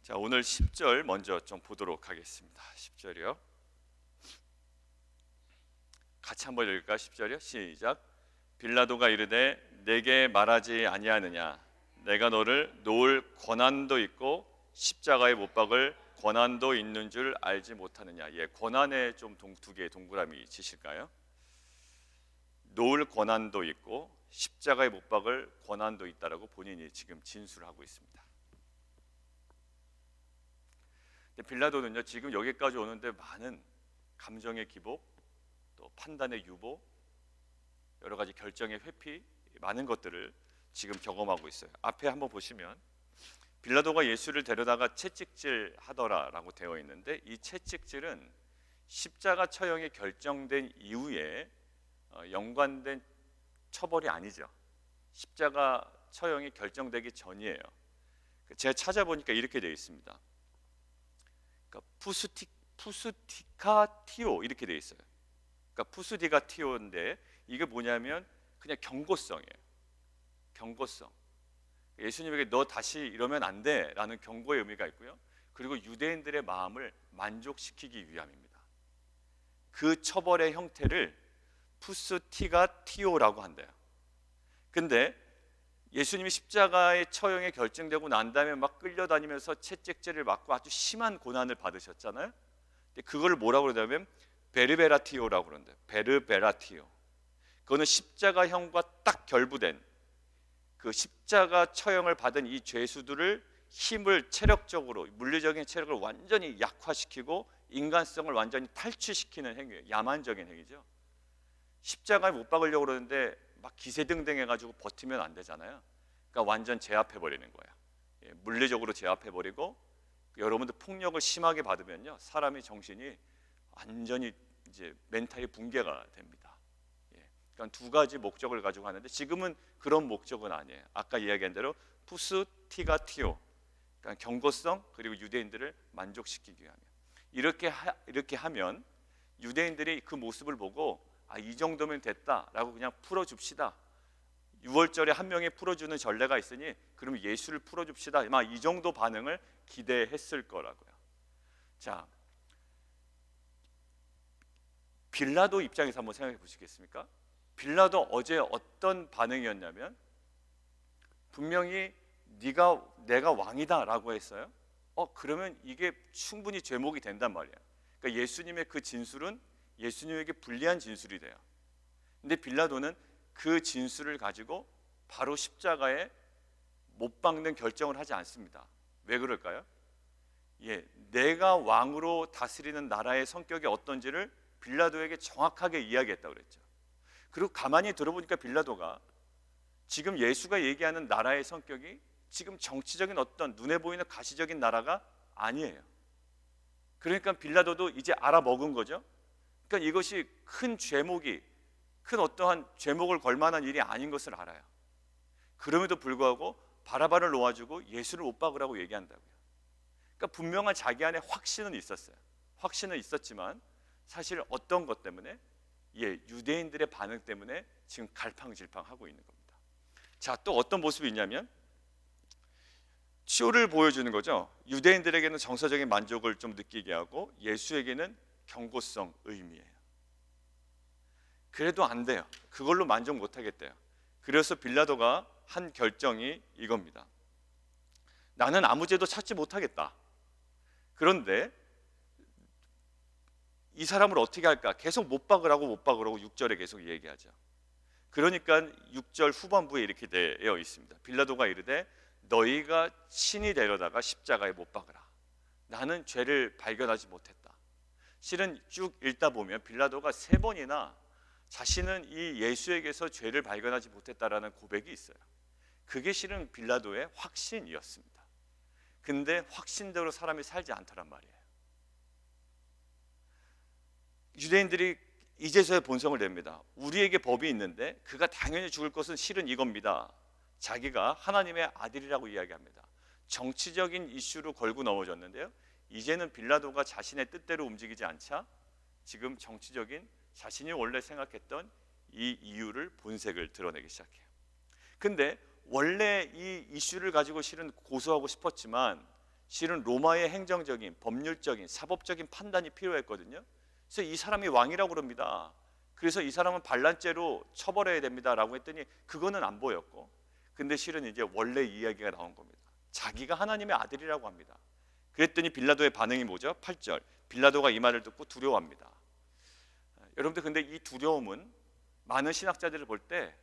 자, 오늘 10절 먼저 좀 보도록 하겠습니다. 10절이요. 같이 한번 읽을까? 10절이요. 시작. 빌라도가 이르되 내게 말하지 아니하느냐 내가 너를 놓을 권한도 있고 십자가에 못 박을 권한도 있는 줄 알지 못하느냐. 예, 권한에 좀 두 개의 동그라미 치실까요? 놓을 권한도 있고 십자가에 못 박을 권한도 있다라고 본인이 지금 진술하고 있습니다. 빌라도는요, 지금 여기까지 오는데 많은 감정의 기복, 또 판단의 유보, 여러 가지 결정의 회피, 많은 것들을 지금 경험하고 있어요. 앞에 한번 보시면 빌라도가 예수를 데려다가 채찍질 하더라라고 되어 있는데, 이 채찍질은 십자가 처형이 결정된 이후에 연관된 처벌이 아니죠. 십자가 처형이 결정되기 전이에요. 제가 찾아보니까 이렇게 되어 있습니다. 그러니까 푸스티카티오 이렇게 돼 있어요. 그러니까 푸스디가티오인데 이게 뭐냐면 그냥 경고성이에요. 경고성. 예수님에게 너 다시 이러면 안 돼라는 경고의 의미가 있고요. 그리고 유대인들의 마음을 만족시키기 위함입니다. 그 처벌의 형태를 푸스티가티오라고 한대요. 근데 예수님이 십자가의 처형이 결정되고 난 다음에 막 끌려다니면서 채찍질을 맞고 아주 심한 고난을 받으셨잖아요. 근데 그걸 뭐라고 그러냐면 베르베라티오라고 그러는데, 베르베라티오. 그거는 십자가형과 딱 결부된 그 십자가 처형을 받은 이 죄수들을 힘을 체력적으로, 물리적인 체력을 완전히 약화시키고 인간성을 완전히 탈취시키는 행위예요. 야만적인 행위죠. 십자가에 못 박으려고 그러는데 막 기세등등 해가지고 버티면 안 되잖아요. 그러니까 완전 제압해버리는 거야. 예, 물리적으로 제압해버리고, 여러분들 폭력을 심하게 받으면요, 사람이 정신이 완전히 이제 멘탈이 붕괴가 됩니다. 예, 그러니까 두 가지 목적을 가지고 하는데 지금은 그런 목적은 아니에요. 아까 이야기한 대로 푸스티가티오, 그러니까 경고성, 그리고 유대인들을 만족시키기 위하면 이렇게 하면 유대인들이 그 모습을 보고 이 정도면 됐다라고 그냥 풀어줍시다. 6월절에 한 명이 풀어주는 전례가 있으니 그럼 예수를 풀어줍시다. 이 정도 반응을 기대했을 거라고요. 자, 빌라도 입장에서 한번 생각해 보시겠습니까? 빌라도 어제 어떤 반응이었냐면 분명히 내가 왕이다라고 했어요. 그러면 이게 충분히 죄목이 된단 말이에요. 그러니까 예수님의 그 진술은 예수님에게 불리한 진술이 돼요. 근데 빌라도는 그 진술을 가지고 바로 십자가에 못 박는 결정을 하지 않습니다. 왜 그럴까요? 예, 내가 왕으로 다스리는 나라의 성격이 어떤지를 빌라도에게 정확하게 이야기했다고 그랬죠. 그리고 가만히 들어보니까 빌라도가 지금 예수가 얘기하는 나라의 성격이 지금 정치적인 어떤 눈에 보이는 가시적인 나라가 아니에요. 그러니까 빌라도도 이제 알아먹은 거죠. 그러니까 이것이 큰 어떠한 죄목을 걸 만한 일이 아닌 것을 알아요. 그럼에도 불구하고 바라바를 놓아주고 예수를 못 박으라고 얘기한다고요. 그러니까 분명한 자기 안에 확신은 있었어요. 확신은 있었지만 사실 어떤 것 때문에, 유대인들의 반응 때문에 지금 갈팡질팡하고 있는 겁니다. 자, 또 어떤 모습이 있냐면 쇼를 보여주는 거죠. 유대인들에게는 정서적인 만족을 좀 느끼게 하고 예수에게는 경고성 의미예요. 그래도 안 돼요. 그걸로 만족 못 하겠대요. 그래서 빌라도가 한 결정이 이겁니다. 나는 아무 죄도 찾지 못하겠다. 그런데 이 사람을 어떻게 할까? 계속 못 박으라고 6절에 계속 얘기하죠. 그러니까 6절 후반부에 이렇게 되어 있습니다. 빌라도가 이르되 너희가 친히 데려다가 십자가에 못 박으라. 나는 죄를 발견하지 못했다. 실은 쭉 읽다 보면 빌라도가 3번이나 자신은 이 예수에게서 죄를 발견하지 못했다라는 고백이 있어요. 그게 실은 빌라도의 확신이었습니다. 근데 확신대로 사람이 살지 않더란 말이에요. 유대인들이 이제서야 본성을 냅니다. 우리에게 법이 있는데 그가 당연히 죽을 것은 실은 이겁니다. 자기가 하나님의 아들이라고 이야기합니다. 정치적인 이슈로 걸고 넘어졌는데요, 이제는 빌라도가 자신의 뜻대로 움직이지 않자 지금 정치적인 자신이 원래 생각했던 이 이유를 본색을 드러내기 시작해요. 근데 원래 이 이슈를 가지고 실은 고소하고 싶었지만 실은 로마의 행정적인, 법률적인, 사법적인 판단이 필요했거든요. 그래서 이 사람이 왕이라고 그럽니다. 그래서 이 사람은 반란죄로 처벌해야 됩니다라고 했더니 그거는 안 보였고, 근데 실은 이제 원래 이야기가 나온 겁니다. 자기가 하나님의 아들이라고 합니다. 그랬더니 빌라도의 반응이 뭐죠? 8절. 빌라도가 이 말을 듣고 두려워합니다. 여러분들, 근데 이 두려움은 많은 신학자들을 볼 때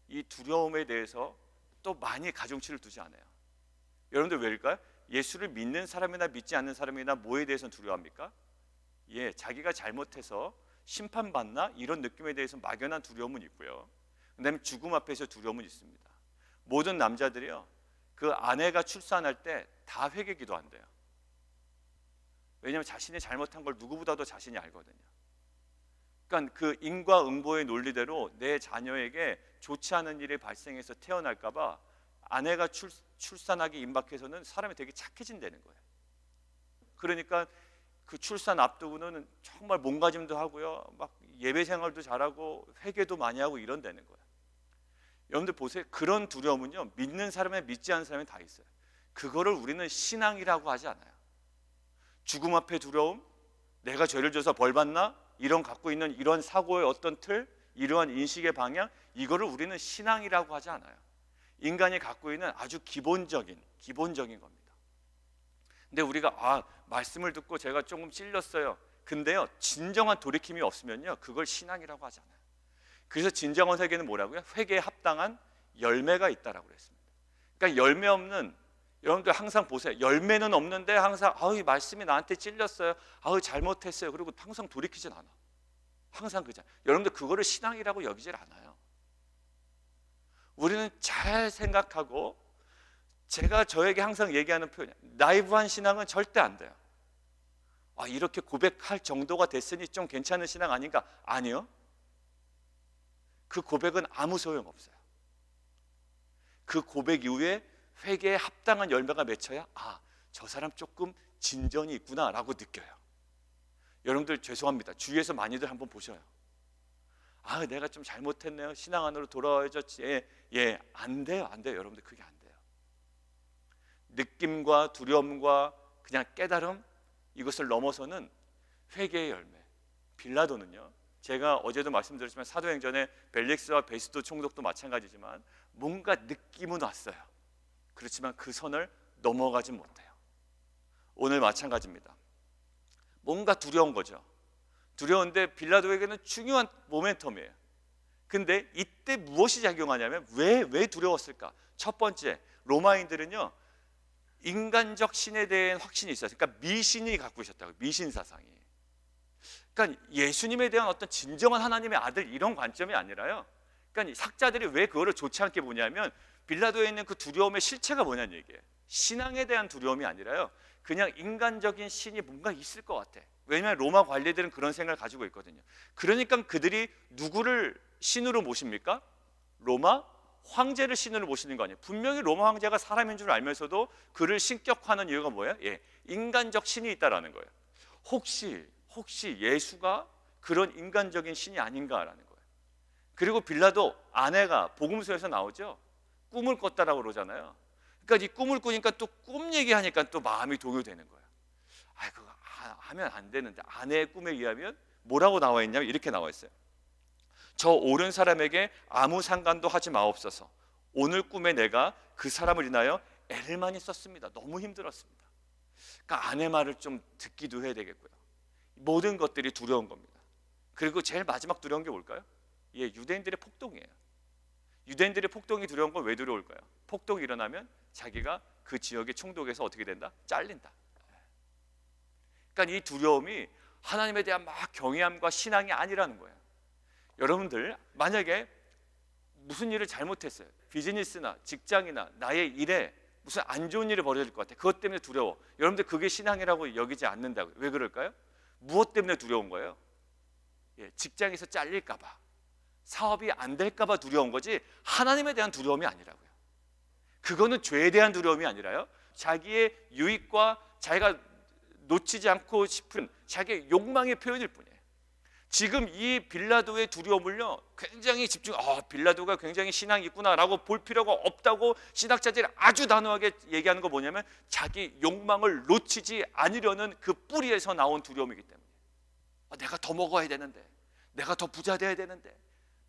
이 두려움에 대해서 또 많이 가중치를 두지 않아요. 여러분들 왜일까요? 예수를 믿는 사람이나 믿지 않는 사람이나 뭐에 대해서는 두려워합니까? 예, 자기가 잘못해서 심판받나 이런 느낌에 대해서 막연한 두려움은 있고요. 그다음에 죽음 앞에서 두려움은 있습니다. 모든 남자들이요, 그 아내가 출산할 때 다 회개 기도한대요. 왜냐하면 자신이 잘못한 걸 누구보다도 자신이 알거든요. 그러니까 그 인과응보의 논리대로 내 자녀에게 좋지 않은 일이 발생해서 태어날까 봐 아내가 출산하기 임박해서는 사람이 되게 착해진다는 거예요. 그러니까 그 출산 앞두고는 정말 몸가짐도 하고요, 막 예배 생활도 잘하고 회개도 많이 하고 이런다는 거예요. 여러분들 보세요. 그런 두려움은요, 믿는 사람에 믿지 않는 사람에 다 있어요. 그거를 우리는 신앙이라고 하지 않아요. 죽음 앞에 두려움, 내가 죄를 져서 벌 받나, 이런 갖고 있는 이런 사고의 어떤 틀, 이러한 인식의 방향, 이거를 우리는 신앙이라고 하지 않아요. 인간이 갖고 있는 아주 기본적인 겁니다. 근데 우리가 말씀을 듣고 제가 조금 찔렸어요. 근데요, 진정한 돌이킴이 없으면요, 그걸 신앙이라고 하지 않아요. 그래서 진정한 회개는 뭐라고요? 회개에 합당한 열매가 있다라고 그랬습니다. 그러니까 열매 없는, 여러분들 항상 보세요. 열매는 없는데 항상 이 말씀이 나한테 찔렸어요. 잘못했어요. 그리고 항상 돌이키진 않아. 항상 그잖아요. 여러분들 그거를 신앙이라고 여기질 않아요. 우리는 잘 생각하고, 제가 저에게 항상 얘기하는 표현이에요. 나이브한 신앙은 절대 안 돼요. 이렇게 고백할 정도가 됐으니 좀 괜찮은 신앙 아닌가? 아니요. 그 고백은 아무 소용없어요. 그 고백 이후에 회개에 합당한 열매가 맺혀야 저 사람 조금 진전이 있구나 라고 느껴요. 여러분들 죄송합니다. 주위에서 많이들 한번 보셔요. 내가 좀 잘못했네요. 신앙 안으로 돌아와야죠. 안 돼요. 여러분들 그게 안 돼요. 느낌과 두려움과 그냥 깨달음, 이것을 넘어서는 회개의 열매. 빌라도는요, 제가 어제도 말씀드렸지만 사도행전에 벨릭스와 베스도 총독도 마찬가지지만 뭔가 느낌은 왔어요. 그렇지만 그 선을 넘어가지 못해요. 오늘 마찬가지입니다. 뭔가 두려운 거죠. 두려운데 빌라도에게는 중요한 모멘텀이에요. 근데 이때 무엇이 작용하냐면 왜 두려웠을까? 첫 번째, 로마인들은요, 인간적 신에 대한 확신이 있어요. 그러니까 미신이 갖고 있었다고요. 미신 사상이. 그러니까 예수님에 대한 어떤 진정한 하나님의 아들, 이런 관점이 아니라요, 그러니까 학자들이 왜 그거를 좋지 않게 보냐면 빌라도에 있는 그 두려움의 실체가 뭐냐는 얘기예요. 신앙에 대한 두려움이 아니라요, 그냥 인간적인 신이 뭔가 있을 것 같아. 왜냐하면 로마 관리들은 그런 생각을 가지고 있거든요. 그러니까 그들이 누구를 신으로 모십니까? 로마 황제를 신으로 모시는 거 아니에요. 분명히 로마 황제가 사람인 줄 알면서도 그를 신격화하는 이유가 뭐예요? 인간적 신이 있다라는 거예요. 혹시 예수가 그런 인간적인 신이 아닌가라는 거예요. 그리고 빌라도 아내가 복음서에서 나오죠. 꿈을 꿨다라고 그러잖아요. 그러니까 이 꿈을 꾸니까 또 꿈 얘기하니까 또 마음이 동요되는 거예요. 그거 하면 안 되는데. 아내의 꿈에 의하면 뭐라고 나와 있냐면 이렇게 나와 있어요. 저 옳은 사람에게 아무 상관도 하지 마옵소서. 오늘 꿈에 내가 그 사람을 인하여 애를 많이 썼습니다. 너무 힘들었습니다. 그러니까 아내 말을 좀 듣기도 해야 되겠고요. 모든 것들이 두려운 겁니다. 그리고 제일 마지막 두려운 게 뭘까요? 유대인들의 폭동이에요. 유대인들의 폭동이 두려운 건 왜 두려울까요? 폭동이 일어나면 자기가 그 지역의 총독에서 어떻게 된다? 잘린다. 그러니까 이 두려움이 하나님에 대한 막 경외함과 신앙이 아니라는 거예요. 여러분들 만약에 무슨 일을 잘못했어요. 비즈니스나 직장이나 나의 일에 무슨 안 좋은 일이 벌어질 것 같아. 그것 때문에 두려워. 여러분들 그게 신앙이라고 여기지 않는다고요. 왜 그럴까요? 무엇 때문에 두려운 거예요? 직장에서 잘릴까 봐, 사업이 안 될까 봐 두려운 거지 하나님에 대한 두려움이 아니라고요. 그거는 죄에 대한 두려움이 아니라요, 자기의 유익과 자기가 놓치지 않고 싶은 자기의 욕망의 표현일 뿐이에요. 지금 이 빌라도의 두려움을요 굉장히 빌라도가 굉장히 신앙이 있구나라고 볼 필요가 없다고 신학자들이 아주 단호하게 얘기하는 거 뭐냐면 자기 욕망을 놓치지 않으려는 그 뿌리에서 나온 두려움이기 때문에 내가 더 먹어야 되는데, 내가 더 부자 돼야 되는데,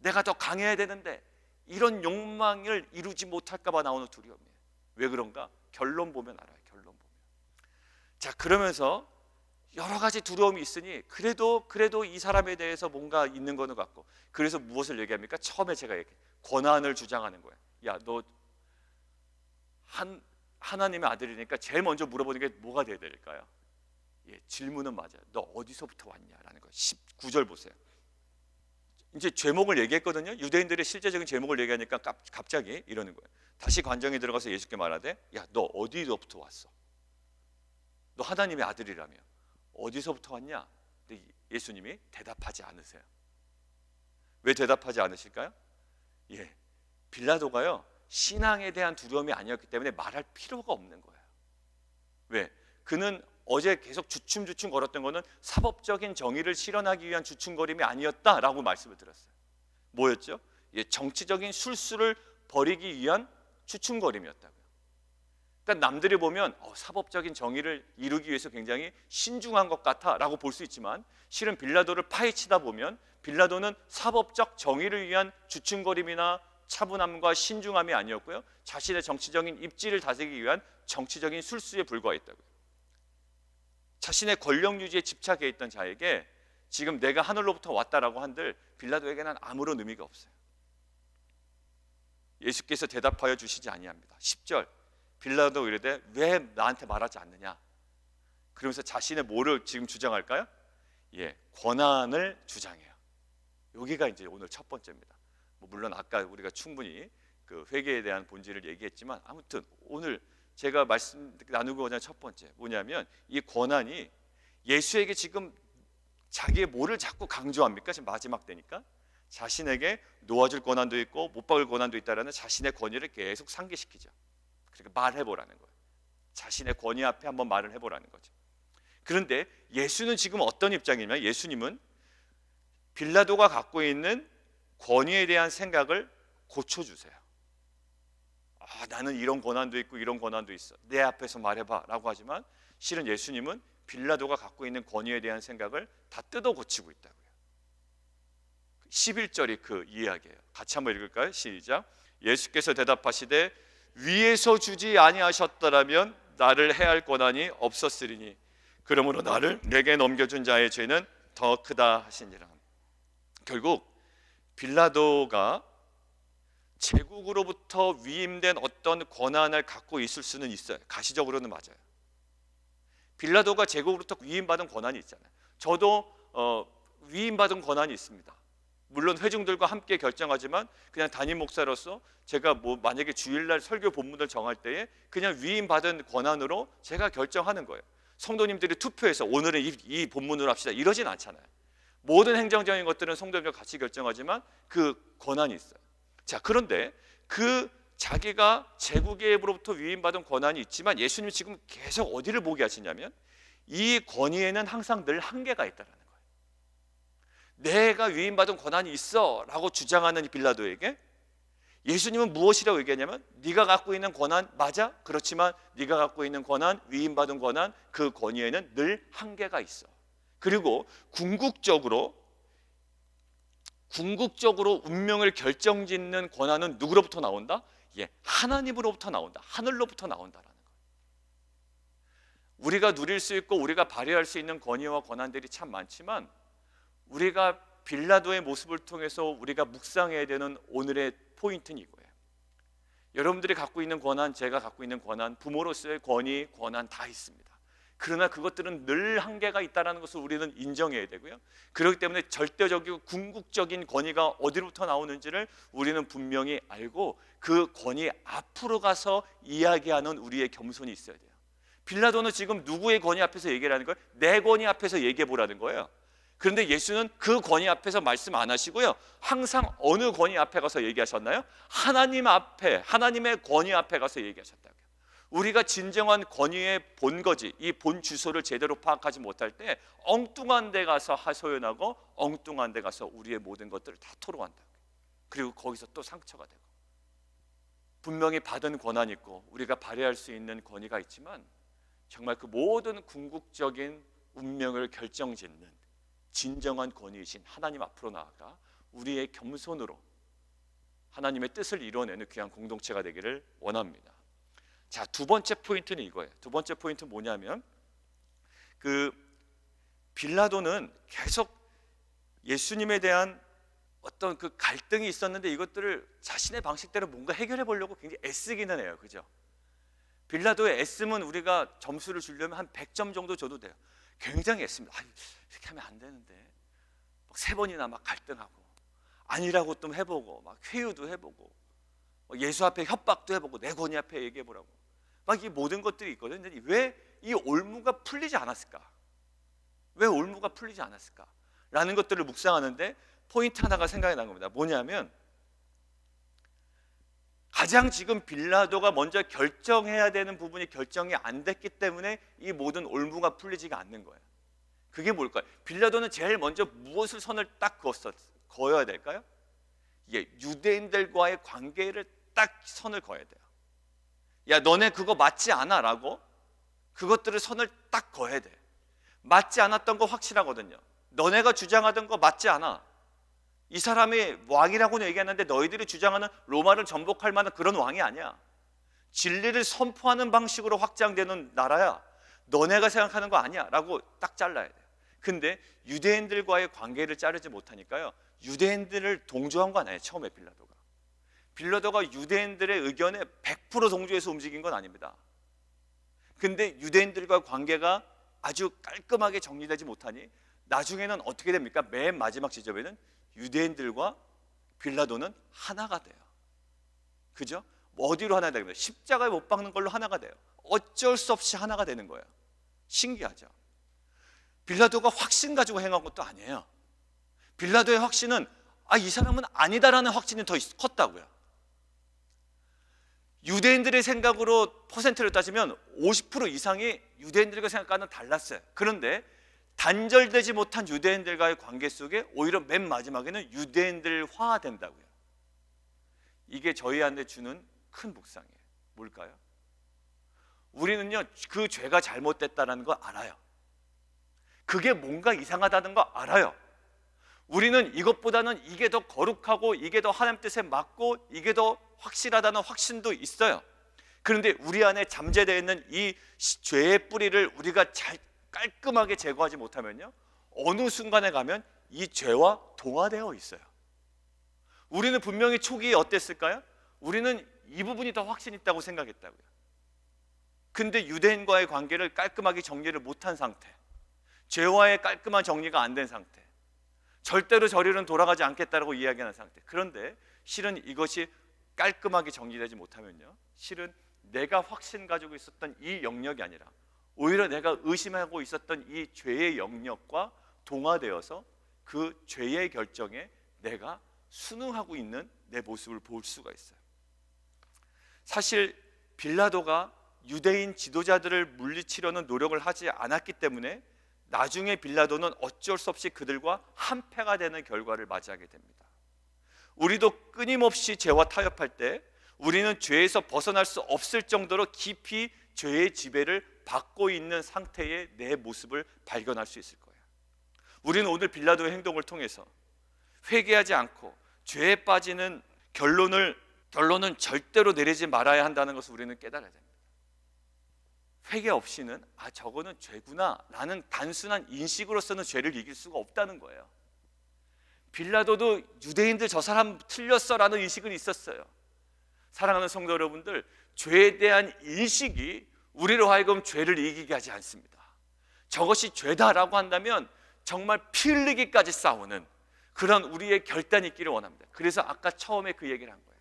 내가 더 강해야 되는데, 이런 욕망을 이루지 못할까 봐 나오는 두려움이에요. 왜 그런가? 결론 보면 알아요. 결론 보면. 자, 그러면서 여러 가지 두려움이 있으니 그래도 이 사람에 대해서 뭔가 있는 거는 같고, 그래서 무엇을 얘기합니까? 처음에 제가 권한을 주장하는 거예요. 야, 너 하나님의 아들이니까 제일 먼저 물어보는 게 뭐가 돼야 될까요? 질문은 맞아요. 너 어디서부터 왔냐라는 거예요. 19절 보세요. 이제 제목을 얘기했거든요. 유대인들의 실제적인 제목을 얘기하니까 갑자기 이러는 거예요. 다시 관정에 들어가서 예수께 말하되, 야, 너 어디서부터 왔어? 너 하나님의 아들이라며 어디서부터 왔냐? 근데 예수님이 대답하지 않으세요. 왜 대답하지 않으실까요? 빌라도가요 신앙에 대한 두려움이 아니었기 때문에 말할 필요가 없는 거예요. 왜? 그는 어제 계속 주춤주춤 걸었던 거는 사법적인 정의를 실현하기 위한 주춤거림이 아니었다라고 말씀을 드렸어요. 뭐였죠? 정치적인 술수를 벌이기 위한 주춤거림이었다고요. 그러니까 남들이 보면 사법적인 정의를 이루기 위해서 굉장히 신중한 것 같아라고 볼 수 있지만, 실은 빌라도를 파헤치다 보면 빌라도는 사법적 정의를 위한 주춤거림이나 차분함과 신중함이 아니었고요, 자신의 정치적인 입지를 다스리기 위한 정치적인 술수에 불과했다고요. 자신의 권력 유지에 집착해 있던 자에게 지금 내가 하늘로부터 왔다라고 한들 빌라도에게는 아무런 의미가 없어요. 예수께서 대답하여 주시지 아니합니다. 10절, 빌라도 이르되 왜 나한테 말하지 않느냐? 그러면서 자신의 뭐를 지금 주장할까요? 권한을 주장해요. 여기가 이제 오늘 첫 번째입니다. 물론 아까 우리가 충분히 그 회개에 대한 본질을 얘기했지만, 아무튼 오늘 제가 말씀 나누고자 하는 첫 번째 뭐냐면, 이 권한이 예수에게 지금 자기의 뭐를 자꾸 강조합니까? 지금 마지막 때니까 자신에게 놓아줄 권한도 있고 못 박을 권한도 있다라는 자신의 권위를 계속 상기시키죠. 그러니까 말해보라는 거예요. 자신의 권위 앞에 한번 말을 해보라는 거죠. 그런데 예수는 지금 어떤 입장이냐면, 예수님은 빌라도가 갖고 있는 권위에 대한 생각을 고쳐주세요. 나는 이런 권한도 있고 이런 권한도 있어, 내 앞에서 말해봐 라고 하지만, 실은 예수님은 빌라도가 갖고 있는 권위에 대한 생각을 다 뜯어 고치고 있다고요. 11절이 그 이야기예요. 같이 한번 읽을까요? 시작. 예수께서 대답하시되 위에서 주지 아니하셨더라면 나를 해할 권한이 없었으리니 그러므로 나를 내게 넘겨준 자의 죄는 더 크다 하시니라. 결국 빌라도가 제국으로부터 위임된 어떤 권한을 갖고 있을 수는 있어요. 가시적으로는 맞아요. 빌라도가 제국으로부터 위임받은 권한이 있잖아요. 저도 위임받은 권한이 있습니다. 물론 회중들과 함께 결정하지만 그냥 담임 목사로서 제가 만약에 주일날 설교 본문을 정할 때에 그냥 위임받은 권한으로 제가 결정하는 거예요. 성도님들이 투표해서 오늘은 이 본문으로 합시다 이러진 않잖아요. 모든 행정적인 것들은 성도님들과 같이 결정하지만 그 권한이 있어요. 자, 그런데 그 자기가 제국에로부터 위임받은 권한이 있지만 예수님이 지금 계속 어디를 보게 하시냐면, 이 권위에는 항상 늘 한계가 있다는 거예요. 내가 위임받은 권한이 있어 라고 주장하는 이 빌라도에게 예수님은 무엇이라고 얘기하냐면, 네가 갖고 있는 권한 맞아? 그렇지만 네가 갖고 있는 권한, 위임받은 권한, 그 권위에는 늘 한계가 있어. 그리고 궁극적으로 운명을 결정짓는 권한은 누구로부터 나온다? 하나님으로부터 나온다. 하늘로부터 나온다라는 거예요. 우리가 누릴 수 있고 우리가 발휘할 수 있는 권위와 권한들이 참 많지만, 우리가 빌라도의 모습을 통해서 우리가 묵상해야 되는 오늘의 포인트는 이거예요. 여러분들이 갖고 있는 권한, 제가 갖고 있는 권한, 부모로서의 권위, 권한 다 있습니다. 그러나 그것들은 늘 한계가 있다는 것을 우리는 인정해야 되고요. 그렇기 때문에 절대적이고 궁극적인 권위가 어디로부터 나오는지를 우리는 분명히 알고 그 권위 앞으로 가서 이야기하는 우리의 겸손이 있어야 돼요. 빌라도는 지금 누구의 권위 앞에서 얘기를 하는 거예요? 내 권위 앞에서 얘기해 보라는 거예요. 그런데 예수는 그 권위 앞에서 말씀 안 하시고요, 항상 어느 권위 앞에 가서 얘기하셨나요? 하나님 앞에, 하나님의 권위 앞에 가서 얘기하셨다고요. 우리가 진정한 권위의 본거지, 이 본 주소를 제대로 파악하지 못할 때 엉뚱한 데 가서 하소연하고 엉뚱한 데 가서 우리의 모든 것들을 다 토로한다. 그리고 거기서 또 상처가 되고, 분명히 받은 권한이 있고 우리가 발휘할 수 있는 권위가 있지만 정말 그 모든 궁극적인 운명을 결정짓는 진정한 권위이신 하나님 앞으로 나아가 우리의 겸손으로 하나님의 뜻을 이뤄내는 귀한 공동체가 되기를 원합니다. 자, 두 번째 포인트는 이거예요. 두 번째 포인트는 뭐냐면, 그 빌라도는 계속 예수님에 대한 어떤 그 갈등이 있었는데 이것들을 자신의 방식대로 뭔가 해결해 보려고 굉장히 애쓰기는 해요. 그죠? 빌라도의 애씀은 우리가 점수를 주려면 한 100점 정도 줘도 돼요. 굉장히 애씁니다. 이렇게 하면 안 되는데, 막 3번이나 막 갈등하고, 아니라고 또 해보고, 막 회유도 해보고, 예수 앞에 협박도 해보고, 내 권위 앞에 얘기해보라고, 막 이 모든 것들이 있거든요. 근데 왜 이 올무가 풀리지 않았을까? 왜 올무가 풀리지 않았을까? 라는 것들을 묵상하는데 포인트 하나가 생각이 난 겁니다. 뭐냐면, 가장 지금 빌라도가 먼저 결정해야 되는 부분이 결정이 안 됐기 때문에 이 모든 올무가 풀리지가 않는 거예요. 그게 뭘까요? 빌라도는 제일 먼저 무엇을 선을 딱 그어야 될까요? 이게 유대인들과의 관계를 딱 선을 그어야 돼요. 야, 너네 그거 맞지 않아 라고 그것들을 선을 딱 그어야 돼. 맞지 않았던 거 확실하거든요. 너네가 주장하던 거 맞지 않아. 이 사람이 왕이라고는 얘기하는데 너희들이 주장하는 로마를 정복할 만한 그런 왕이 아니야. 진리를 선포하는 방식으로 확장되는 나라야. 너네가 생각하는 거 아니야 라고 딱 잘라야 돼요. 근데 유대인들과의 관계를 자르지 못하니까요, 유대인들을 동조한 거 아니에요. 처음에 빌라도가 유대인들의 의견에 100% 동조해서 움직인 건 아닙니다. 근데 유대인들과 관계가 아주 깔끔하게 정리되지 못하니 나중에는 어떻게 됩니까? 맨 마지막 지점에는 유대인들과 빌라도는 하나가 돼요. 그죠? 어디로 하나 됩니까? 십자가에 못 박는 걸로 하나가 돼요. 어쩔 수 없이 하나가 되는 거예요. 신기하죠? 빌라도가 확신 가지고 행한 것도 아니에요. 빌라도의 확신은 이 사람은 아니다라는 확신이 더 컸다고요. 유대인들의 생각으로 퍼센트를 따지면 50% 이상이 유대인들과 생각과는 달랐어요. 그런데 단절되지 못한 유대인들과의 관계 속에 오히려 맨 마지막에는 유대인들화된다고요. 이게 저희한테 주는 큰 묵상이에요. 뭘까요? 우리는요, 그 죄가 잘못됐다는 거 알아요. 그게 뭔가 이상하다는 거 알아요. 우리는 이것보다는 이게 더 거룩하고 이게 더 하나님 뜻에 맞고 이게 더 확실하다는 확신도 있어요. 그런데 우리 안에 잠재되어 있는 이 죄의 뿌리를 우리가 잘 깔끔하게 제거하지 못하면요, 어느 순간에 가면 이 죄와 동화되어 있어요. 우리는 분명히 초기에 어땠을까요? 우리는 이 부분이 더 확신 있다고 생각했다고요. 근데 유대인과의 관계를 깔끔하게 정리를 못한 상태, 죄와의 깔끔한 정리가 안 된 상태, 절대로 저리로는 돌아가지 않겠다라고 이야기하는 상태. 그런데 실은 이것이 깔끔하게 정리되지 못하면요, 실은 내가 확신 가지고 있었던 이 영역이 아니라 오히려 내가 의심하고 있었던 이 죄의 영역과 동화되어서 그 죄의 결정에 내가 순응하고 있는 내 모습을 볼 수가 있어요. 사실 빌라도가 유대인 지도자들을 물리치려는 노력을 하지 않았기 때문에 나중에 빌라도는 어쩔 수 없이 그들과 한패가 되는 결과를 맞이하게 됩니다. 우리도 끊임없이 죄와 타협할 때 우리는 죄에서 벗어날 수 없을 정도로 깊이 죄의 지배를 받고 있는 상태의 내 모습을 발견할 수 있을 거예요. 우리는 오늘 빌라도의 행동을 통해서 회개하지 않고 죄에 빠지는 결론은 절대로 내리지 말아야 한다는 것을 우리는 깨달아야 됩니다. 회개 없이는 저거는 죄구나 라는 단순한 인식으로서는 죄를 이길 수가 없다는 거예요. 빌라도도 유대인들 저 사람 틀렸어 라는 인식은 있었어요. 사랑하는 성도 여러분들, 죄에 대한 인식이 우리로 하여금 죄를 이기게 하지 않습니다. 저것이 죄다라고 한다면 정말 피 흘리기까지 싸우는 그런 우리의 결단이 있기를 원합니다. 그래서 아까 처음에 그 얘기를 한 거예요.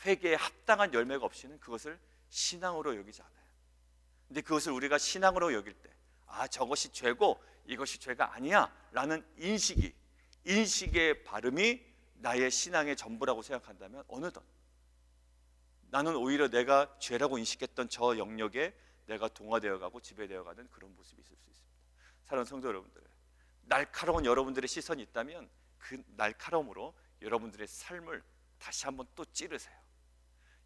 회개에 합당한 열매가 없이는 그것을 신앙으로 여기지 않아요. 근데 그것을 우리가 신앙으로 여길 때 저것이 죄고 이것이 죄가 아니야 라는 인식의 발음이 나의 신앙의 전부라고 생각한다면 어느덧 나는 오히려 내가 죄라고 인식했던 저 영역에 내가 동화되어가고 지배되어가는 그런 모습이 있을 수 있습니다. 사랑하는 성도 여러분들, 날카로운 여러분들의 시선이 있다면 그 날카로움으로 여러분들의 삶을 다시 한번 또 찌르세요.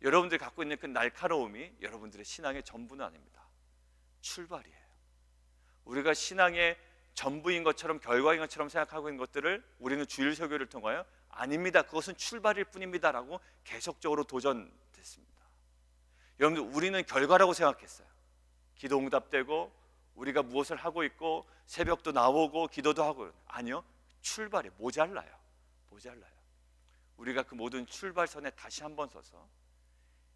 여러분들이 갖고 있는 그 날카로움이 여러분들의 신앙의 전부는 아닙니다. 출발이에요. 우리가 신앙의 전부인 것처럼, 결과인 것처럼 생각하고 있는 것들을 우리는 주일 설교를 통하여 아닙니다, 그것은 출발일 뿐입니다 라고 계속적으로 도전됐습니다. 여러분들, 우리는 결과라고 생각했어요. 기도 응답되고 우리가 무엇을 하고 있고 새벽도 나오고 기도도 하고, 아니요, 출발이 모자라요. 우리가 그 모든 출발선에 다시 한번 서서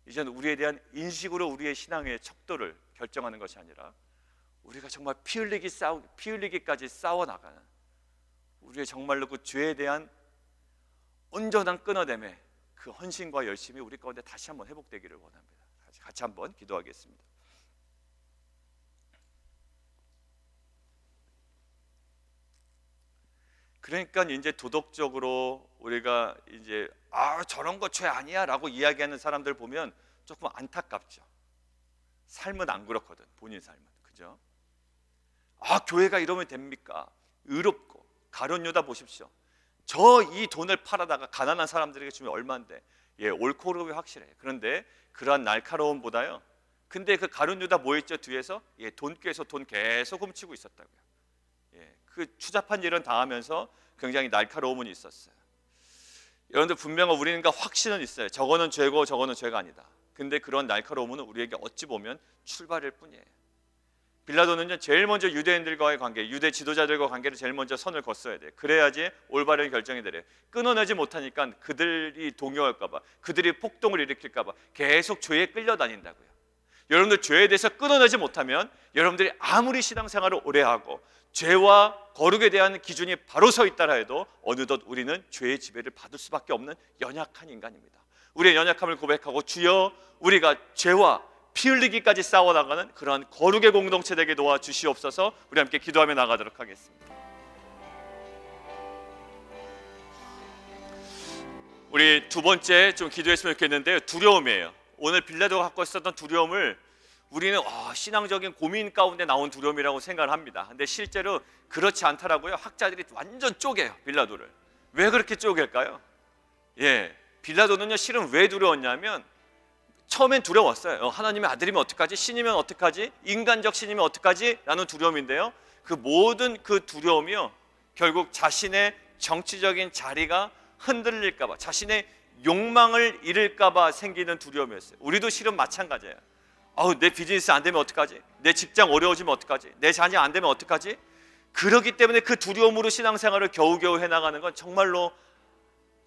이제는 우리에 대한 인식으로 우리의 신앙의 척도를 결정하는 것이 아니라 우리가 정말 피 흘리기까지 싸워나가는, 우리의 정말로 그 죄에 대한 온전한 끊어냄의 그 헌신과 열심이 우리 가운데 다시 한번 회복되기를 원합니다. 같이 한번 기도하겠습니다. 그러니까 이제 도덕적으로 우리가 이제 저런 거 죄 아니야 라고 이야기하는 사람들 보면 조금 안타깝죠. 삶은 안 그렇거든, 본인 삶은. 그죠? 교회가 이러면 됩니까? 의롭고. 가룟 유다 보십시오. 저 이 돈을 팔아다가 가난한 사람들에게 주면 얼마인데. 옳고 그름이 확실해요. 그런데 그러한 날카로움보다요, 근데 그 가룟 유다 뭐 했죠? 뒤에서 돈꾀에서 돈 계속 훔치고 있었다고요. 그 추잡한 일은 다 하면서 굉장히 날카로움은 있었어요. 여러분들, 분명히 우리는 확신은 있어요. 저거는 죄고 저거는 죄가 아니다. 근데 그런 날카로움은 우리에게 어찌 보면 출발일 뿐이에요. 빌라도는요, 제일 먼저 유대인들과의 관계, 유대 지도자들과 관계를 제일 먼저 선을 걷어야 돼요. 그래야지 올바른 결정이 되래요. 끊어내지 못하니까 그들이 동요할까 봐, 그들이 폭동을 일으킬까 봐 계속 죄에 끌려다닌다고요. 여러분들, 죄에 대해서 끊어내지 못하면 여러분들이 아무리 신앙생활을 오래 하고 죄와 거룩에 대한 기준이 바로 서 있다라 해도 어느덧 우리는 죄의 지배를 받을 수밖에 없는 연약한 인간입니다. 우리의 연약함을 고백하고, 주여, 우리가 죄와 피 흘리기까지 싸워나가는 그러한 거룩의 공동체 되게 도와주시옵소서. 우리 함께 기도하며 나가도록 하겠습니다. 우리 두 번째 좀 기도했으면 좋겠는데요, 두려움이에요. 오늘 빌라도가 갖고 있었던 두려움을 우리는 신앙적인 고민 가운데 나온 두려움이라고 생각을 합니다. 근데 실제로 그렇지 않더라고요. 학자들이 완전 쪼개요, 빌라도를. 왜 그렇게 쪼갤까요? 빌라도는요, 실은 왜 두려웠냐면, 처음엔 두려웠어요. 하나님의 아들이면 어떡하지? 신이면 어떡하지? 인간적 신이면 어떡하지? 라는 두려움인데요, 그 모든 그 두려움이요, 결국 자신의 정치적인 자리가 흔들릴까 봐, 자신의 욕망을 잃을까 봐 생기는 두려움이었어요. 우리도 실은 마찬가지예요. 내 비즈니스 안 되면 어떡하지? 내 직장 어려워지면 어떡하지? 내 자녀 안 되면 어떡하지? 그렇기 때문에 그 두려움으로 신앙생활을 겨우겨우 해나가는 건 정말로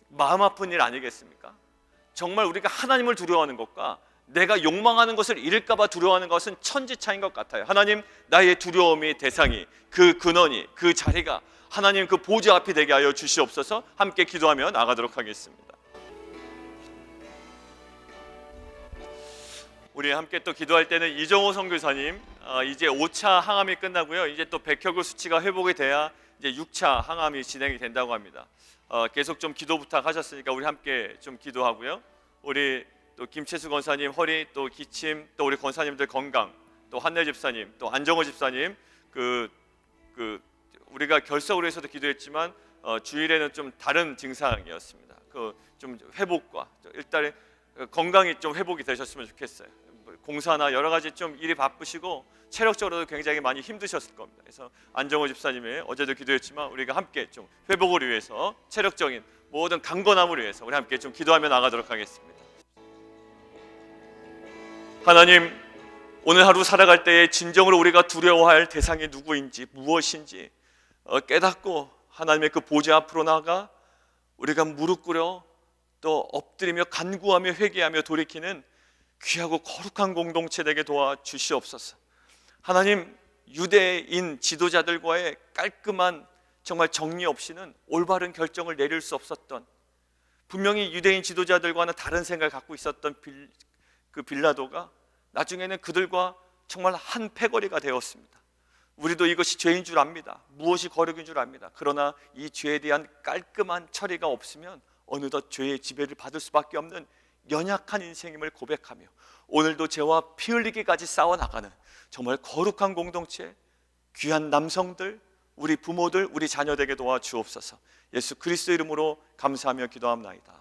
마음 아픈 일 아니겠습니까? 정말 우리가 하나님을 두려워하는 것과 내가 욕망하는 것을 잃을까 봐 두려워하는 것은 천지차이인 것 같아요. 하나님, 나의 두려움이, 대상이, 그 근원이, 그 자리가 하나님 그 보좌 앞이 되게 하여 주시옵소서. 함께 기도하며 나가도록 하겠습니다. 우리 함께 또 기도할 때는 이정호 선교사님, 이제 5차 항암이 끝나고요, 이제 또 백혈구 수치가 회복이 돼야 이제 6차 항암이 진행이 된다고 합니다. 계속 좀 기도 부탁하셨으니까 우리 함께 좀 기도하고요, 우리 또 김채수 권사님 허리, 또 기침, 또 우리 권사님들 건강, 또 한내 집사님, 또 안정호 집사님, 우리가 결석으로 해서도 기도했지만 주일에는 좀 다른 증상이었습니다. 좀 회복과 일단은 건강이 좀 회복이 되셨으면 좋겠어요. 공사나 여러 가지 좀 일이 바쁘시고 체력적으로도 굉장히 많이 힘드셨을 겁니다. 그래서 안정호 집사님의 어제도 기도했지만 우리가 함께 좀 회복을 위해서, 체력적인 모든 강건함을 위해서 우리 함께 좀 기도하며 나가도록 하겠습니다. 하나님, 오늘 하루 살아갈 때에 진정으로 우리가 두려워할 대상이 누구인지, 무엇인지 깨닫고 하나님의 그 보좌 앞으로 나가 우리가 무릎 꿇어 또 엎드리며 간구하며 회개하며 돌이키는 귀하고 거룩한 공동체 되게 도와주시옵소서. 하나님, 유대인 지도자들과의 깔끔한 정말 정리 없이는 올바른 결정을 내릴 수 없었던, 분명히 유대인 지도자들과는 다른 생각을 갖고 있었던 그 빌라도가 나중에는 그들과 정말 한 패거리가 되었습니다. 우리도 이것이 죄인 줄 압니다. 무엇이 거룩인 줄 압니다. 그러나 이 죄에 대한 깔끔한 처리가 없으면 어느덧 죄의 지배를 받을 수밖에 없는 연약한 인생임을 고백하며 오늘도 죄와 피 흘리기까지 싸워나가는 정말 거룩한 공동체, 귀한 남성들, 우리 부모들, 우리 자녀에게 도와주옵소서. 예수 그리스도 이름으로 감사하며 기도합나이다.